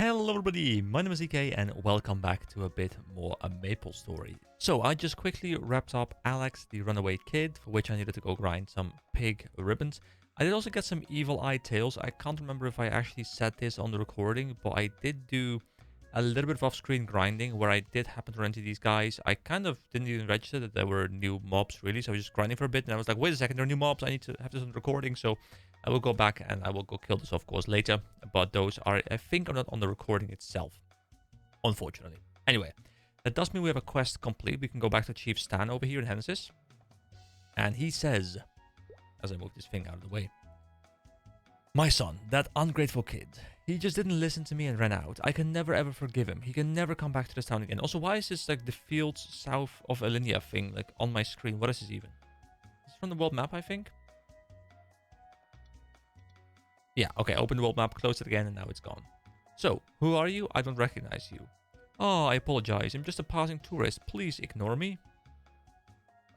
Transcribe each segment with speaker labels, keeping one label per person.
Speaker 1: Hello everybody, my name is EK and welcome back to a bit more a MapleStory. So I just quickly wrapped up Alex the Runaway Kid, for which I needed to go grind some pig ribbons. I did also get some evil eye tails. I can't remember if I actually said this on the recording, but I did do a little bit of off-screen grinding where I did happen to run into these guys. I kind of didn't even register that there were new mobs really, so I was just grinding for a bit and I was like, wait a second, there are new mobs, I need to have this on the recording, so I will go back and I will go kill this of course later, but those are, I think, are not on the recording itself, unfortunately. Anyway, that does mean we have a quest complete. We can go back to Chief Stan over here in Hennesys, and he says, as I move this thing out of the way, my son, that ungrateful kid, he just didn't listen to me and ran out. I can never ever forgive him. He can never come back to this town again. Also, why is this like the fields south of Alinea thing like on my screen? What is this even? It's from the world map, I think. Yeah, okay, open the world map, close it again, and now it's gone. So, who are you? I don't recognize you. Oh, I apologize. I'm just a passing tourist. Please ignore me.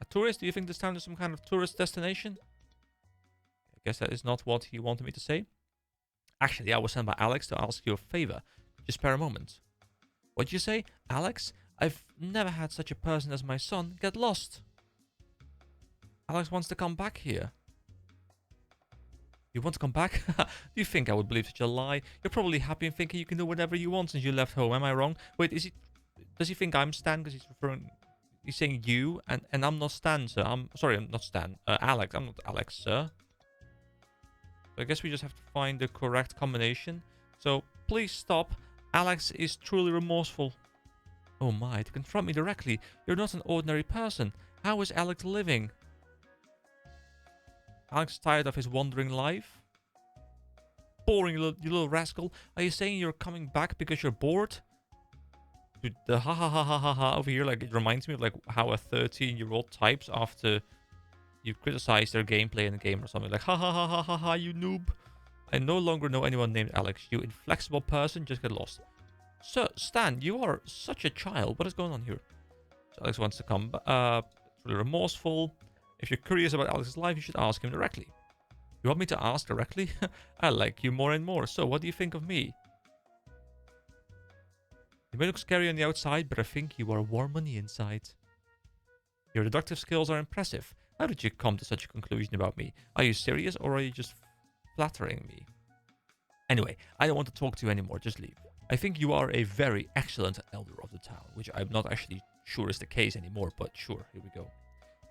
Speaker 1: A tourist? Do you think this town is some kind of tourist destination? I guess that is not what he wanted me to say. Actually, I was sent by Alex to ask you a favor. Just spare a moment. What'd you say? Alex? I've never had such a person as my son get lost. Alex wants to come back here. You want to come back? Do you think I would believe such a lie? You're probably happy and thinking you can do whatever you want since you left home. Am I wrong? Wait, is he? Does he think I'm Stan? Because he's saying you, and I'm not Stan, sir. I'm not Stan. Alex. I'm not Alex, sir. So I guess we just have to find the correct combination. So please stop. Alex is truly remorseful. Oh my! To confront me directly. You're not an ordinary person. How is Alex living? Alex tired of his wandering life? Boring, you little rascal. Are you saying you're coming back because you're bored? Dude, the ha ha ha ha ha ha over here, like, it reminds me of like how a 13-year-old types after you criticize their gameplay in a game or something. Like, ha ha ha ha ha ha, you noob. I no longer know anyone named Alex. You inflexible person, just get lost. Sir, Stan, you are such a child. What is going on here? So Alex wants to come back. Really remorseful. If you're curious about Alex's life, you should ask him directly. You want me to ask directly? I like you more and more. So, what do you think of me? You may look scary on the outside, but I think you are warm on the inside. Your deductive skills are impressive. How did you come to such a conclusion about me? Are you serious or are you just flattering me? Anyway, I don't want to talk to you anymore. Just leave. I think you are a very excellent elder of the town, which I'm not actually sure is the case anymore, but sure, here we go.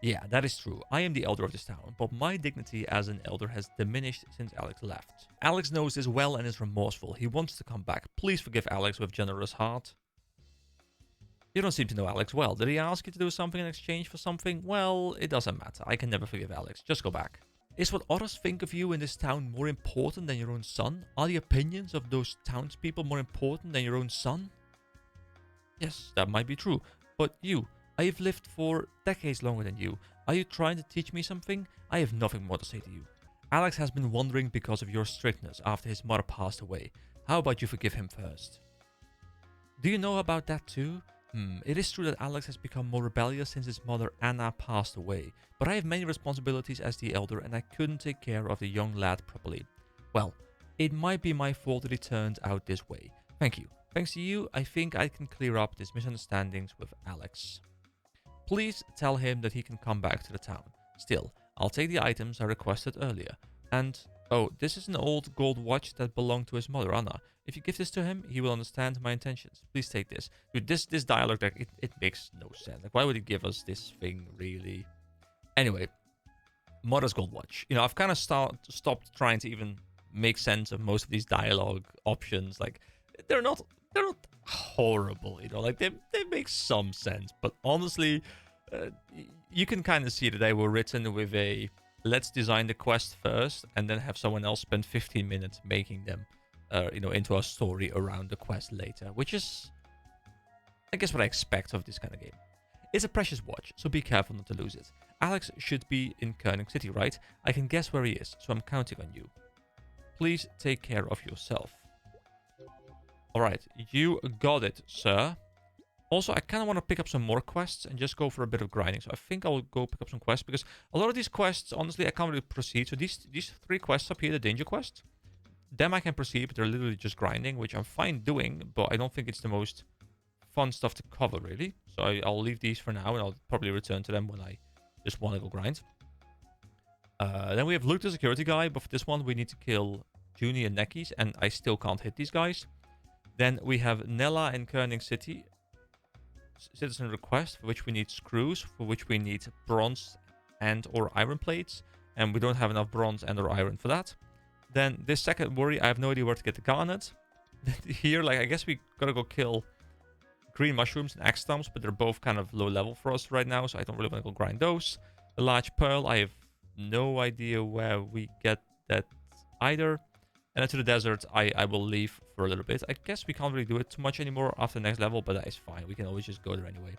Speaker 1: Yeah, that is true. I am the elder of this town, but my dignity as an elder has diminished since Alex left. Alex knows this well and is remorseful. He wants to come back. Please forgive Alex with generous heart. You don't seem to know Alex well. Did he ask you to do something in exchange for something? Well, it doesn't matter. I can never forgive Alex. Just go back. Is what others think of you in this town more important than your own son? Are the opinions of those townspeople more important than your own son? Yes, that might be true. But you... I have lived for decades longer than you. Are you trying to teach me something? I have nothing more to say to you. Alex has been wandering because of your strictness after his mother passed away. How about you forgive him first? Do you know about that too? It is true that Alex has become more rebellious since his mother Anna passed away. But I have many responsibilities as the elder and I couldn't take care of the young lad properly. Well, it might be my fault that it turned out this way. Thank you. Thanks to you, I think I can clear up these misunderstandings with Alex. Please tell him that he can come back to the town. Still, I'll take the items I requested earlier. And, oh, this is an old gold watch that belonged to his mother, Anna. If you give this to him, he will understand my intentions. Please take this. Dude, this dialogue, like, it makes no sense. Like, why would he give us this thing, really? Anyway, mother's gold watch. You know, I've kind of stopped trying to even make sense of most of these dialogue options. Like, they're not horrible, you know, like they make some sense, but honestly, you can kind of see that they were written with a let's design the quest first and then have someone else spend 15 minutes making them you know, into a story around the quest later, which is, I guess, what I expect of this kind of game. It's a precious watch, so be careful not to lose it. Alex should be in Koenig City, right? I can guess where he is, so I'm counting on you. Please take care of yourself. Alright, you got it, sir. Also, I kind of want to pick up some more quests and just go for a bit of grinding. So I think I will go pick up some quests because a lot of these quests, honestly, I can't really proceed. So these 3 quests up here, the danger quest, them I can proceed, but they're literally just grinding, which I'm fine doing, but I don't think it's the most fun stuff to cover, really. So I'll leave these for now, and I'll probably return to them when I just want to go grind. Then we have Luke the security guy, but for this one we need to kill Junie and Nekis, and I still can't hit these guys. Then we have Nella in Koenig City. Citizen request, for which we need screws, for which we need bronze and or iron plates, and we don't have enough bronze and or iron for that. Then this second worry, I have no idea where to get the garnet. Here, like, I guess we gotta go kill green mushrooms and axe stumps, but they're both kind of low level for us right now, so I don't really want to go grind those. The large pearl, I have no idea where we get that either. And then to the desert, I will leave for a little bit. I guess we can't really do it too much anymore after the next level, but that is fine. We can always just go there anyway.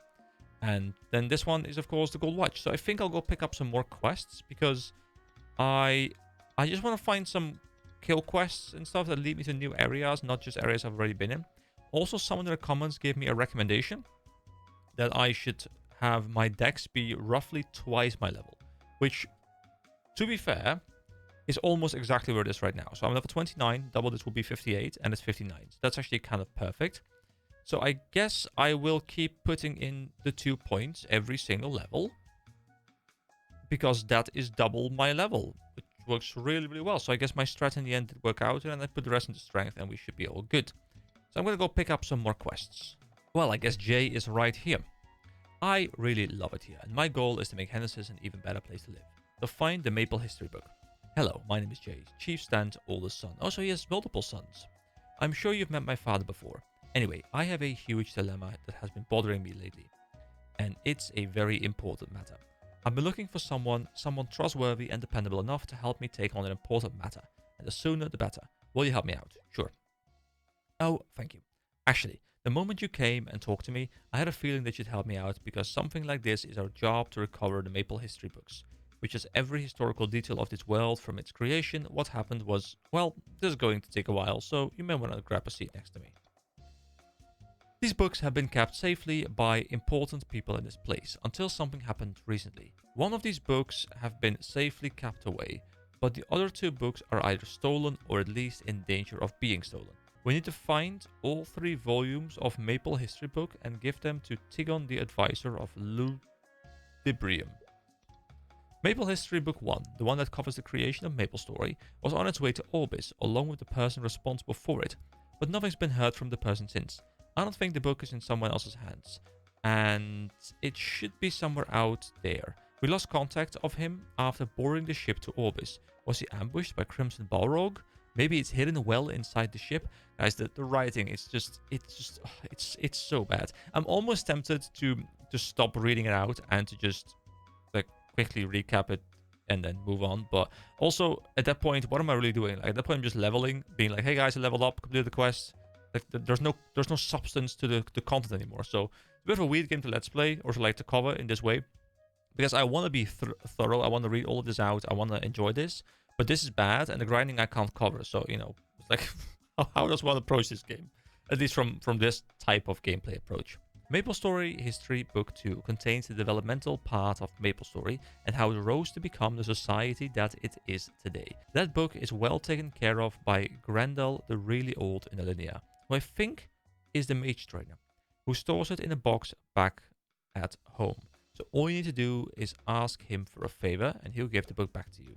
Speaker 1: And then this one is, of course, the gold watch. So I think I'll go pick up some more quests, because I just want to find some kill quests and stuff that lead me to new areas, not just areas I've already been in. Also, someone in the comments gave me a recommendation that I should have my dex be roughly twice my level, which, to be fair, is almost exactly where it is right now. So I'm level 29, double this will be 58, and it's 59. So that's actually kind of perfect. So I guess I will keep putting in the 2 points every single level, because that is double my level, which works really, really well. So I guess my strat in the end did work out, and I put the rest into strength, and we should be all good. So I'm going to go pick up some more quests. Well, I guess Jay is right here. I really love it here, and my goal is to make Hennessy's an even better place to live. So find the Maple History book. Hello, my name is Jay, Chief Stan's oldest son. Also, he has multiple sons. I'm sure you've met my father before. Anyway, I have a huge dilemma that has been bothering me lately, and it's a very important matter. I've been looking for someone trustworthy and dependable enough to help me take on an important matter, and the sooner the better. Will you help me out? Sure. Oh, thank you. Actually, the moment you came and talked to me, I had a feeling that you'd help me out, because something like this is our job to recover the Maple History books, which is every historical detail of this world from its creation. What happened was, well, this is going to take a while, so you may want to grab a seat next to me. These books have been kept safely by important people in this place until something happened recently. One of these books have been safely kept away, but the other 2 books are either stolen or at least in danger of being stolen. We need to find all 3 volumes of Maple History book and give them to Tigon the advisor of Ludibrium. Maple History Book 1, the one that covers the creation of MapleStory, was on its way to Orbis, along with the person responsible for it, but nothing's been heard from the person since. I don't think the book is in someone else's hands, and it should be somewhere out there. We lost contact of him after boarding the ship to Orbis. Was he ambushed by Crimson Balrog? Maybe it's hidden well inside the ship. Guys, the writing, it's so bad. I'm almost tempted to stop reading it out and to just quickly recap it and then move on. But also, at that point, what am I really doing? Like, at that point, I'm just leveling, being like, hey guys, I leveled up, completed the quest. Like, there's no substance to the content anymore. So it's a bit of a weird game to let's play or to like to cover in this way, because I want to be thorough. I want to read all of this out. I want to enjoy this, but this is bad, and the grinding I can't cover. So, you know, it's like, how does one approach this game? At least from this type of gameplay approach. MapleStory History Book 2 contains the developmental part of MapleStory and how it rose to become the society that it is today. That book is well taken care of by Grendel the Really Old in Alinea, who I think is the mage trainer, who stores it in a box back at home. So all you need to do is ask him for a favor and he'll give the book back to you.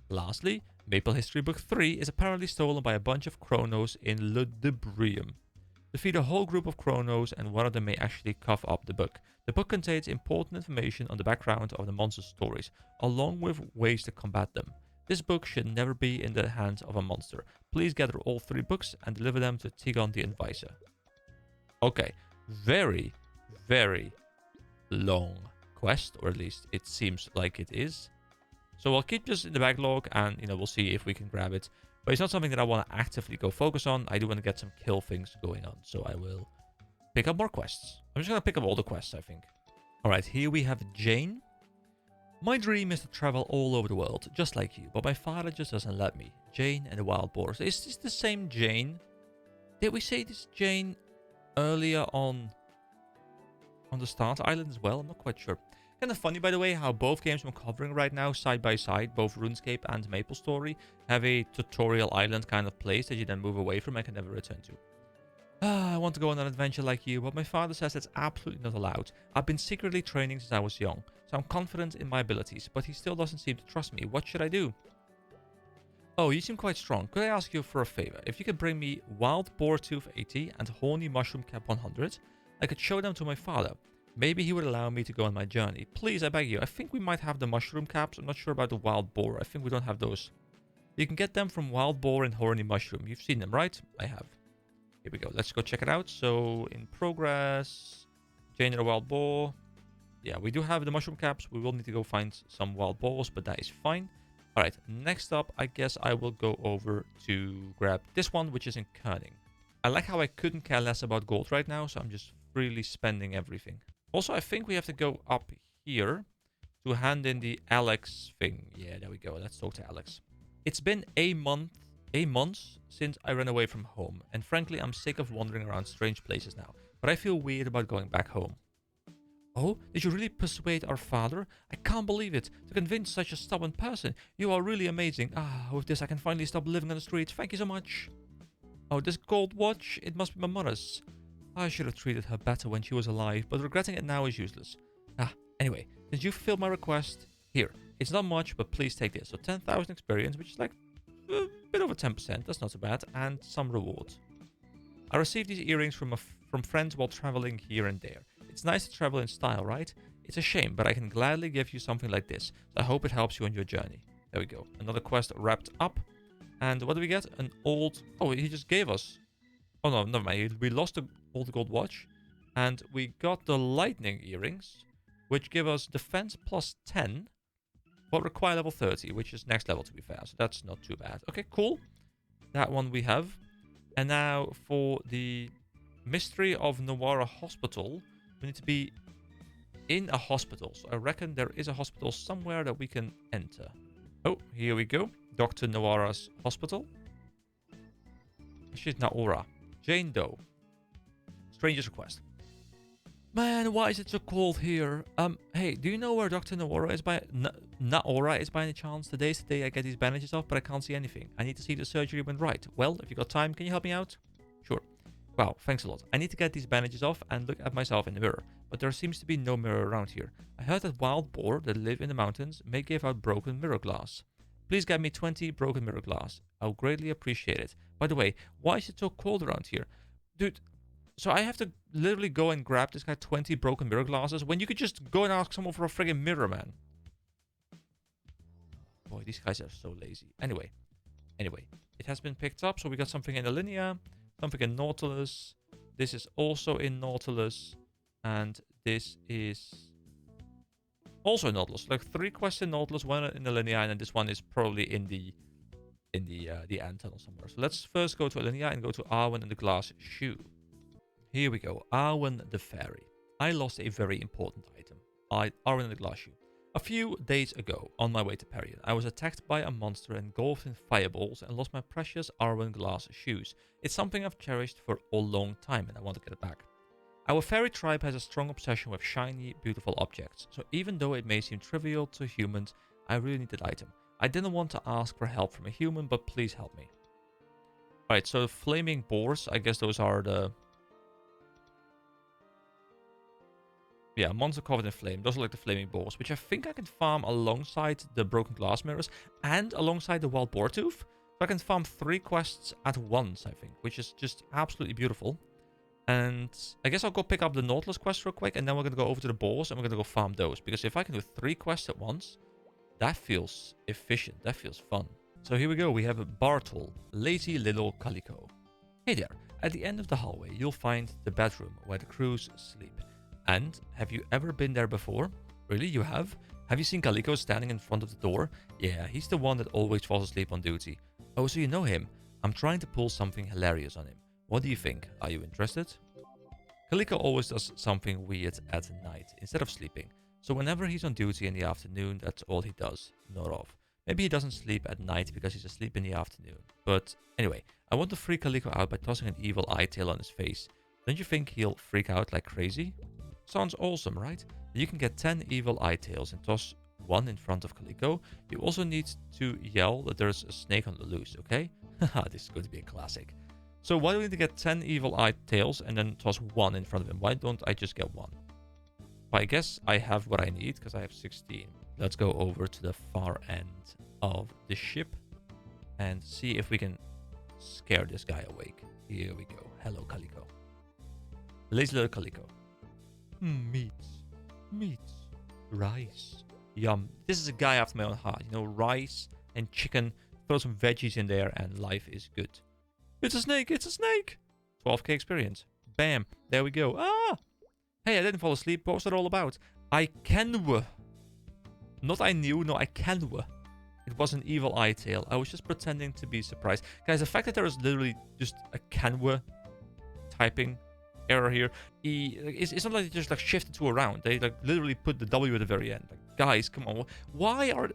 Speaker 1: Lastly, Maple History Book 3 is apparently stolen by a bunch of Chronos in Ludibrium. Defeat a whole group of Chronos and one of them may actually cough up the book. The book contains important information on the background of the monster's stories, along with ways to combat them. This book should never be in the hands of a monster. Please gather all 3 books and deliver them to Tigon the Advisor. Okay, very, very long quest, or at least it seems like it is. So I'll keep this in the backlog and, you know, we'll see if we can grab it. But it's not something that I want to actively go focus on. I do want to get some kill things going on. So I will pick up more quests. I'm just going to pick up all the quests, I think. Alright, here we have Jane. My dream is to travel all over the world, just like you. But my father just doesn't let me. Jane and the Wild Boars. Is this the same Jane? Did we say this Jane earlier on the Start Island as well? I'm not quite sure. Kind of funny, by the way, how both games I'm covering right now, side by side, both RuneScape and MapleStory, have a tutorial island kind of place that you then move away from and can never return to. I want to go on an adventure like you, but my father says that's absolutely not allowed. I've been secretly training since I was young, so I'm confident in my abilities, but he still doesn't seem to trust me. What should I do? Oh, you seem quite strong. Could I ask you for a favor? If you could bring me Wild Boar Tooth 80 and Horny Mushroom Cap 100, I could show them to my father. Maybe he would allow me to go on my journey. Please, I beg you. I think we might have the mushroom caps. I'm not sure about the Wild Boar. I think we don't have those. You can get them from Wild Boar and Horny Mushroom. You've seen them, right? I have. Here we go. Let's go check it out. So, in progress. Change the Wild Boar. Yeah, we do have the mushroom caps. We will need to go find some Wild Boars, but that is fine. Alright, next up, I guess I will go over to grab this one, which is in Kerning. I like how I couldn't care less about gold right now, so I'm just freely spending everything. Also, I think we have to go up here to hand in the Alex thing. Yeah, there we go. Let's talk to Alex. It's been a month since I ran away from home, and frankly, I'm sick of wandering around strange places now, but I feel weird about going back home. Oh, did you really persuade our father? I can't believe it. To convince such a stubborn person. You are really amazing. With this I can finally stop living on the streets. Thank you so much. Oh, this gold watch? It must be my mother's. I should have treated her better when she was alive, but regretting it now is useless. Anyway, since you fulfilled my request, here. It's not much, but please take this. So 10,000 experience, which is like a bit over 10%. That's not so bad. And some rewards. I received these earrings from friends while traveling here and there. It's nice to travel in style, right? It's a shame, but I can gladly give you something like this. So I hope it helps you on your journey. There we go. Another quest wrapped up. And what do we get? An old... Oh, he just gave us... Oh, no, never mind. We lost the old gold watch. And we got the lightning earrings, which give us defense plus 10, but require level 30, which is next level, to be fair. So that's not too bad. Okay, cool. That one we have. And now for the Mystery of Nawara Hospital... We need to be in a hospital. So I reckon there is a hospital somewhere that we can enter. Oh, here we go. Dr. Nawara's hospital. She's Naora. Jane Doe. Stranger's request. Man, why is it so cold here? Hey, do you know where Dr. Nawara is by... Naora is by any chance? Today's the day I get these bandages off, but I can't see anything. I need to see if the surgery went right. Well, if you got time, can you help me out? Sure. Wow, thanks a lot. I need to get these bandages off and look at myself in the mirror, but there seems to be no mirror around here. I heard that wild boar that live in the mountains may give out broken mirror glass. Please get me 20 broken mirror glass. I'll greatly appreciate it. By the way, why is it so cold around here? Dude, so I have to literally go and grab this guy 20 broken mirror glasses when you could just go and ask someone for a friggin' mirror, man. Boy, these guys are so lazy. Anyway, it has been picked up, so we got something in the Linea. Something in Nautilus. This is also in Nautilus. And this is also in Nautilus. Like 3 quests in Nautilus, 1 in the Linea, and this one is probably in the ant tunnel somewhere. So let's first go to Linea and go to Arwen and the glass shoe. Here we go. Arwen the fairy. I lost a very important item. Arwen and the glass shoe. A few days ago, on my way to Perion, I was attacked by a monster engulfed in fireballs and lost my precious Arwen glass shoes. It's something I've cherished for a long time and I want to get it back. Our fairy tribe has a strong obsession with shiny, beautiful objects, so even though it may seem trivial to humans, I really need that item. I didn't want to ask for help from a human, but please help me. Alright, so flaming boars, I guess those are the... Yeah, monster covered in flame. Those are like the flaming boars, which I think I can farm alongside the broken glass mirrors and alongside the wild boar tooth. So I can farm 3 quests at once, I think, which is just absolutely beautiful. And I guess I'll go pick up the Nautilus quest real quick, and then we're going to go over to the boars, and we're going to go farm those. Because if I can do 3 quests at once, that feels efficient. That feels fun. So here we go. We have a Bartle, lazy little calico. Hey there. At the end of the hallway, you'll find the bedroom where the crews sleep. And have you ever been there before? Really, you have? Have you seen Calico standing in front of the door? Yeah, he's the one that always falls asleep on duty. Oh, so you know him? I'm trying to pull something hilarious on him. What do you think? Are you interested? Calico always does something weird at night, instead of sleeping. So whenever he's on duty in the afternoon, that's all he does. Not off. Maybe he doesn't sleep at night because he's asleep in the afternoon. But anyway, I want to freak Calico out by tossing an evil eye tail on his face. Don't you think he'll freak out like crazy? Sounds awesome, right? You can get 10 evil eye tails and toss one in front of Calico. You also need to yell that there's a snake on the loose, okay? Haha, this is going to be a classic. So why do we need to get 10 evil eye tails and then toss one in front of him? Why don't I just get one? Well, I guess I have what I need because I have 16. Let's go over to the far end of the ship and see if we can scare this guy awake. Here we go. Hello, Calico. Lazy little Calico. Meat. Rice. Yum. This is a guy after my own heart. You know, rice and chicken. Throw some veggies in there and life is good. It's a snake. 12k experience. Bam. There we go. Ah! Hey, I didn't fall asleep. What was that all about? I knew. Not I knew. No, I knew. It was an evil eye tail. I was just pretending to be surprised. Guys, the fact that there is literally just a Canwa typing error here. It's not like they just like shifted to around. They like literally put the W at the very end. Like, guys, come on. Why are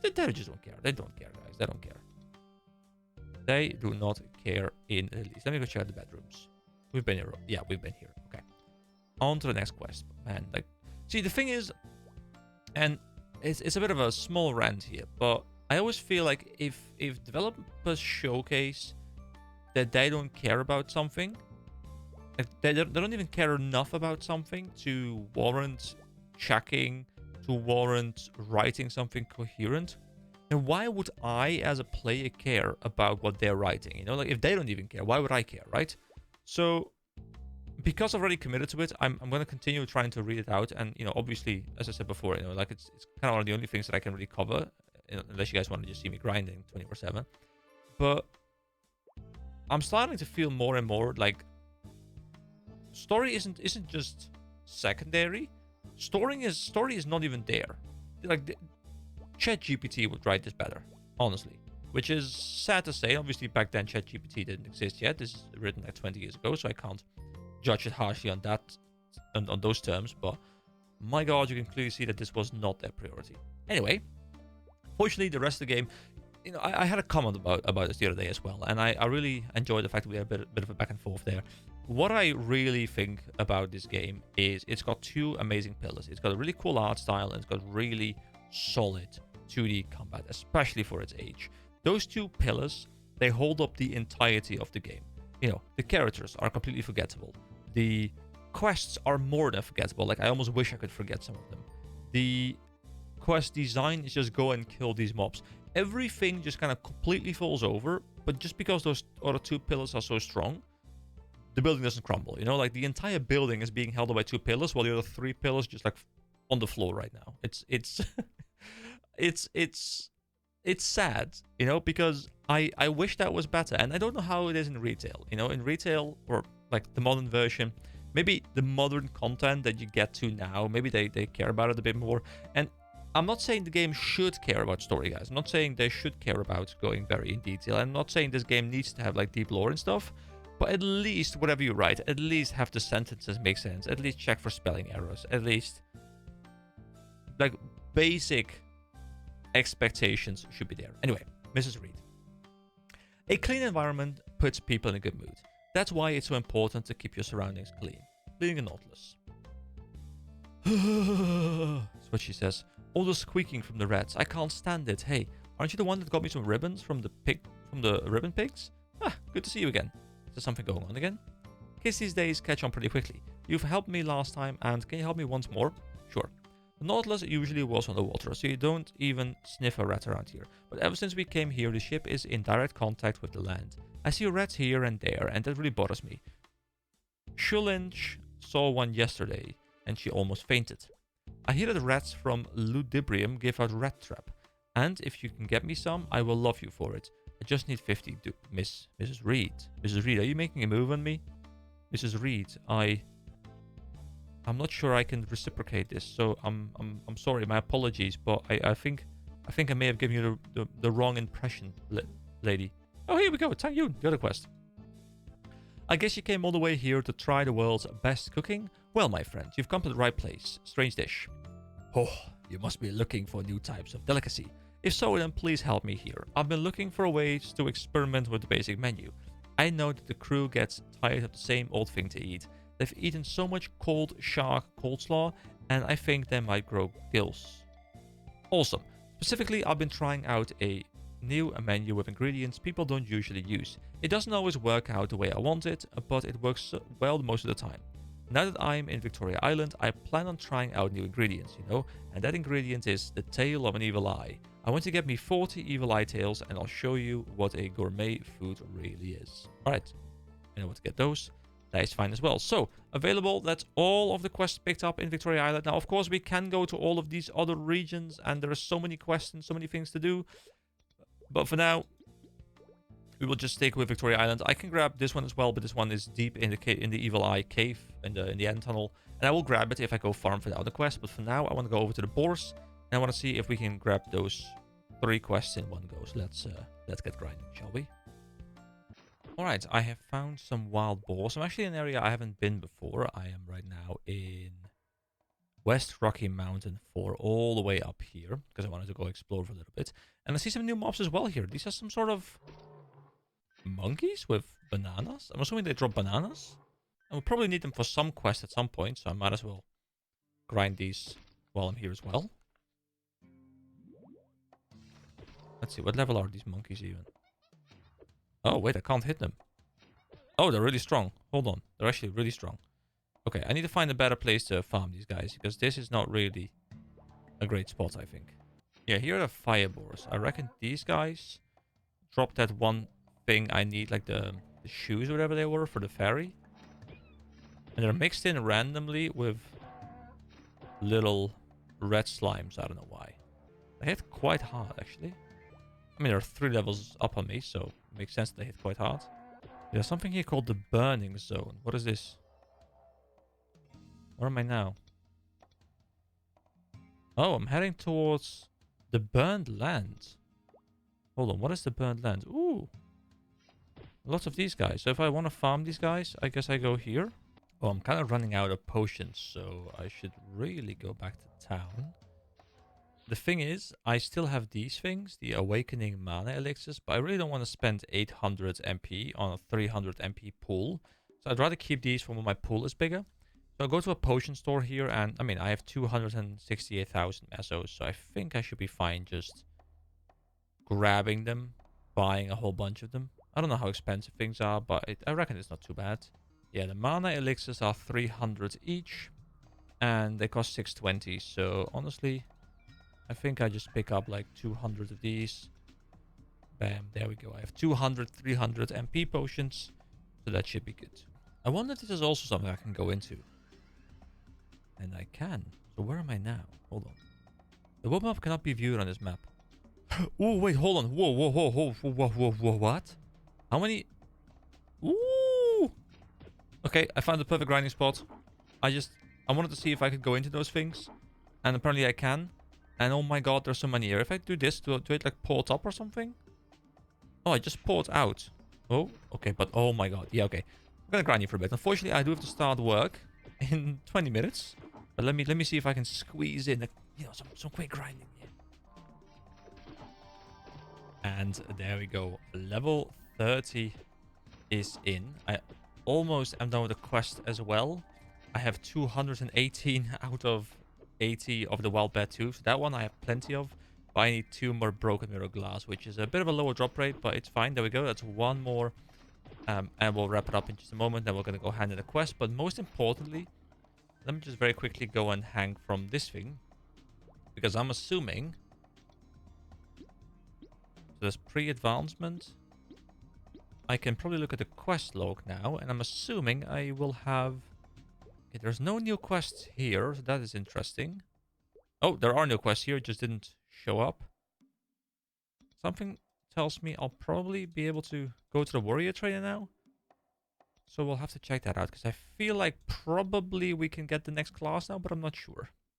Speaker 1: they just don't care. They don't care, guys. They don't care. They do not care in the least. Let me go check out the bedrooms. We've been here. Yeah, we've been here. Okay. On to the next quest. Man, like, see, the thing is, and it's a bit of a small rant here, but I always feel like if developers showcase that they don't care about something, like they don't even care enough about something to warrant checking, to warrant writing something coherent, then why would I as a player care about what they're writing? You know, like if they don't even care, why would I care, right? So because I've already committed to it, I'm going to continue trying to read it out. And, you know, obviously, as I said before, you know, like it's kind of one of the only things that I can really cover, unless you guys want to just see me grinding 24/7. But I'm starting to feel more and more like story isn't just secondary. Story is not even there. Like ChatGPT would write this better, honestly. Which is sad to say. Obviously, back then ChatGPT didn't exist yet. This is written like 20 years ago, so I can't judge it harshly on that, on those terms. But my God, you can clearly see that this was not their priority. Anyway, fortunately, the rest of the game, you know, I had a comment about this the other day as well, and I really enjoyed the fact that we had a bit of a back and forth there. What I really think about this game is it's got two amazing pillars. It's got a really cool art style, and it's got really solid 2D combat, especially for its age. Those two pillars, they hold up the entirety of the game. You know, the characters are completely forgettable. The quests are more than forgettable. Like, I almost wish I could forget some of them. The quest design is just go and kill these mobs. Everything just kind of completely falls over, but just because those other two pillars are so strong, the building doesn't crumble. You know, like the entire building is being held up by two pillars, while the other three pillars just like on the floor right now. It's it's sad, you know, because I wish that was better, and I don't know how it is in retail. You know, in retail, or like the modern version, maybe the modern content that you get to now, maybe they care about it a bit more. And I'm not saying the game should care about story, guys. I'm not saying they should care about going very in detail. I'm not saying this game needs to have like deep lore and stuff, but at least whatever you write, at least have the sentences make sense. At least check for spelling errors. At least like basic expectations should be there. Anyway, Mrs. Reed. A clean environment puts people in a good mood. That's why it's so important to keep your surroundings clean. Cleaning a Nautilus. That's what she says. All the squeaking from the rats. I can't stand it. Hey, aren't you the one that got me some ribbons from the ribbon pigs? Ah, good to see you again. Is there something going on again? Kids these days catch on pretty quickly. You've helped me last time, and can you help me once more? Sure. The Nautilus usually was on the water, so you don't even sniff a rat around here. But ever since we came here, the ship is in direct contact with the land. I see rats here and there, and that really bothers me. Shulinch saw one yesterday, and she almost fainted. I hear that rats from Ludibrium give out rat trap, and if you can get me some, I will love you for it. I just need 50 to Mrs. Reed. Mrs. Reed, are you making a move on me? Mrs. Reed, I'm not sure I can reciprocate this, so I'm sorry. My apologies, but I think I may have given you the wrong impression, lady. Oh, here we go. Tangyun, the other quest. I guess you came all the way here to try the world's best cooking? Well, my friend, you've come to the right place. Strange dish. Oh, you must be looking for new types of delicacy. If so, then please help me here. I've been looking for ways to experiment with the basic menu. I know that the crew gets tired of the same old thing to eat. They've eaten so much cold shark coleslaw, and I think they might grow gills. Awesome. Specifically, I've been trying out a new menu with ingredients people don't usually use. It doesn't always work out the way I want it, but it works well most of the time. Now that I'm in Victoria Island, I plan on trying out new ingredients, and that ingredient is the tail of an evil eye. I want to get me 40 evil eye tails, and I'll show you what a gourmet food really is. Alright, I know what to get those. That is fine as well. So, available, that's all of the quests picked up in Victoria Island. Now, of course, we can go to all of these other regions, and there are so many quests and so many things to do. But for now, we will just stick with Victoria Island. I can grab this one as well, but this one is deep in the Evil Eye cave, in the end tunnel. And I will grab it if I go farm for the other quest. But for now, I want to go over to the Boars, and I want to see if we can grab those 3 quests in one go. So let's get grinding, shall we? Alright, I have found some wild boars. I'm actually in an area I haven't been before. I am right now in West Rocky Mountain 4, all the way up here, because I wanted to go explore for a little bit. And I see some new mobs as well here. These are some sort of monkeys with bananas. I'm assuming they drop bananas. And we'll probably need them for some quest at some point, so I might as well grind these while I'm here as well. Let's see, what level are these monkeys even? Oh, wait, I can't hit them. Oh, they're really strong. Hold on. They're actually really strong. Okay, I need to find a better place to farm these guys, because this is not really a great spot, I think. Yeah, here are the fire boars. I reckon these guys drop that one thing I need, like the shoes or whatever they were for the ferry. And they're mixed in randomly with little red slimes. I don't know why. They hit quite hard, actually. I mean, they're 3 levels up on me, so it makes sense that they hit quite hard. There's something here called the burning zone. What is this? Where am I now? Oh, I'm heading towards the burned land. Hold on, what is the burned land? Ooh. Lots of these guys. So if I want to farm these guys, I guess I go here. Oh, I'm kind of running out of potions, so I should really go back to town. The thing is, I still have these things, the Awakening Mana Elixirs, but I really don't want to spend 800 MP on a 300 MP pool. So I'd rather keep these for when my pool is bigger. So I'll go to a potion store here, and I mean, I have 268,000 mesos, so I think I should be fine just grabbing them, buying a whole bunch of them. I don't know how expensive things are, but I reckon it's not too bad. Yeah, the Mana Elixirs are 300 each, and they cost 620, so honestly, I think I just pick up like 200 of these. Bam, there we go. I have 200, 300 MP potions, so that should be good. I wonder if this is also something I can go into. And I can. So where am I now? Hold on. The world map cannot be viewed on this map. Oh, wait, hold on. Whoa, whoa, whoa, whoa, whoa, whoa, whoa, what? How many? Ooh! Okay, I found the perfect grinding spot. I wanted to see if I could go into those things. And apparently I can. And oh my god, there's so many here. If I do this, do it like port up or something? Oh, I just poured out. Oh, okay, but oh my god. Yeah, okay. I'm gonna grind you for a bit. Unfortunately, I do have to start work in 20 minutes. But let me see if I can squeeze in, some quick grinding here. And there we go. Level 30 is in. I almost am done with the quest as well. I have 218 out of 80 of the wild bear tooth. That one I have plenty of. But I need 2 more broken mirror glass, which is a bit of a lower drop rate, but it's fine. There we go. That's 1 more. And we'll wrap it up in just a moment. Then we're going to go hand in the quest. But most importantly, let me just very quickly go and hang from this thing. Because I'm assuming... So there's pre-advancement. I can probably look at the quest log now. And I'm assuming I will have... Okay, there's no new quests here. So that is interesting. Oh, there are new quests here. It just didn't show up. Something tells me I'll probably be able to go to the warrior trainer now. So we'll have to check that out. Because I feel like probably we can get the next class now. But I'm not sure.